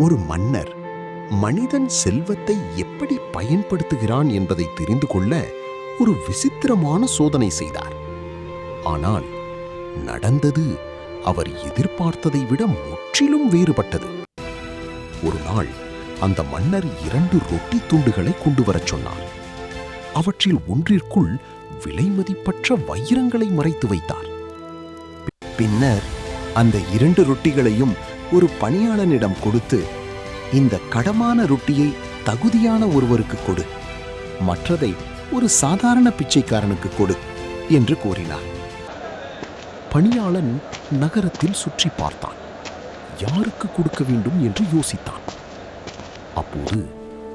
ஒரு மன்னர் மனிதன் செல்வத்தை எப்படி பயன்படுத்துகிறான் என்பதை தெரிந்து கொள்ள ஒரு விசித்திரமான சோதனை செய்தார். ஆனால் நடந்தது அவர் எதிர்பார்த்ததை விட முற்றிலும் வேறுபட்டது. ஒரு நாள் அந்த மன்னர் 2 ரொட்டி துண்டுகளை கொண்டு வரச் சொன்னார். அவற்றில் ஒன்றிற்குள் விலைமதிப்பற்ற வைரங்களை மறைத்து வைத்தார். பின்னர் அந்த 2 ரொட்டிகளையும் ஒரு பணியாளனிடம் கொடுத்து, இந்த கடமான ரொட்டியை தகுதியான ஒருவருக்கு கொடு, மற்றதை ஒரு சாதாரண பிச்சைக்காரனுக்கு கொடு என்று கூறினார். பணியாளன் நகரத்தில் சுற்றி பார்த்தான். யாருக்கு கொடுக்க வேண்டும் என்று யோசித்தான். அப்போது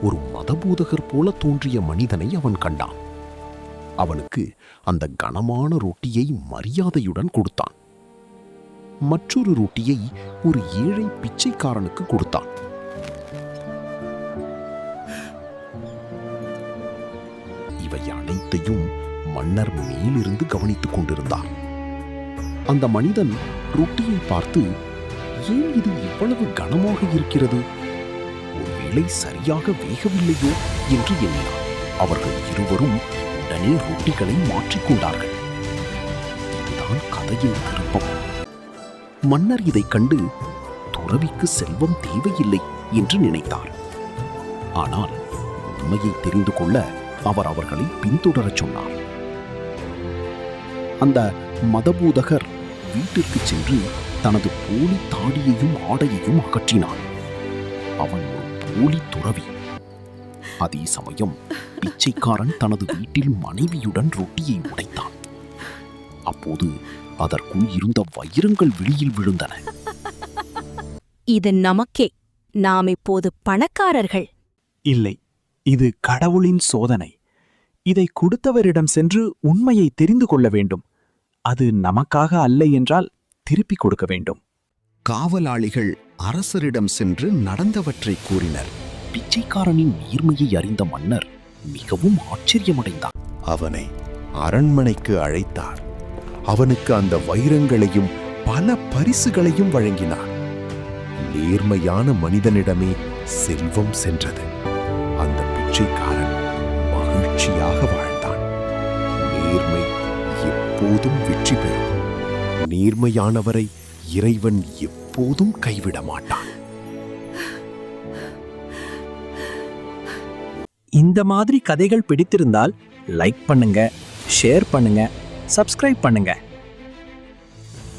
ஒரு மதபோதகர் போல தோன்றிய மனிதனை அவன் கண்டான். அவனுக்கு அந்த கனமான ரொட்டியை மரியாதையுடன் கொடுத்தான். மற்றொரு ரொட்டியை ஒரு ஏழை பிச்சைக்காரனுக்கு கொடுத்தான். இவை அனைத்தையும் மன்னர் மேலிருந்து கவனித்துக் கொண்டிருந்தார். அந்த மனிதன் ரொட்டியை பார்த்து, ஏன் இது இவ்வளவு கனமாக இருக்கிறது? ஒருவேளை சரியாக வேகவில்லையோ என்று எண்ணினார். அவர்கள் இருவரும் உடனே ரொட்டிகளை மாற்றிக்கொண்டார்கள். இதுதான் கதையின் திருப்பம். மன்னர் இதைக் கண்டு துறவிக்கு செல்வம் தேவையில்லை என்று நினைத்தார். ஆனால் உண்மையை தெரிந்து கொள்ள அவர் அவர்களை பின்தொடரச் சொன்னார். அந்த மதபோதகர் வீட்டிற்கு சென்று தனது போலி தாடியையும் ஆடையையும் அகற்றினான். அவன் ஒரு போலி துறவி. அதே சமயம் பிச்சைக்காரன் தனது வீட்டில் மனைவியுடன் ரொட்டியை உடைத்தான். அப்போது அதற்குள் இருந்த வைரங்கள் வெளியில் விழுந்தன. இது நமக்கே. நாம் இப்போது பணக்காரர்கள். இல்லை, இது கடவுளின் சோதனை. இதை கொடுத்தவரிடம் சென்று உண்மையை தெரிந்து கொள்ள வேண்டும். அது நமக்காக அல்ல என்றால் திருப்பிக் கொடுக்க வேண்டும். காவலாளிகள் அரசரிடம் சென்று நடந்தவற்றை கூறினர். பிச்சைக்காரனின் நேர்மையை அறிந்த மன்னர் மிகவும் ஆச்சரியமடைந்தார். அவனை அரண்மனைக்கு அழைத்தார். அவனுக்கு அந்த வைரங்களையும் பல பரிசுகளையும் வழங்கினார். நேர்மையான மனிதனிடமே செல்வம் சென்றது. அந்த பிச்சைக்காரன் மகிழ்ச்சியாக வாழ்ந்தான். நேர்மை எப்போதும் வெற்றி பெறும். நேர்மையானவரை இறைவன் எப்போதும் கைவிட மாட்டான். இந்த மாதிரி கதைகள் பிடித்திருந்தால் லைக் பண்ணுங்க, ஷேர் பண்ணுங்க, சப்ஸ்கிரைப் பண்ணுங்க.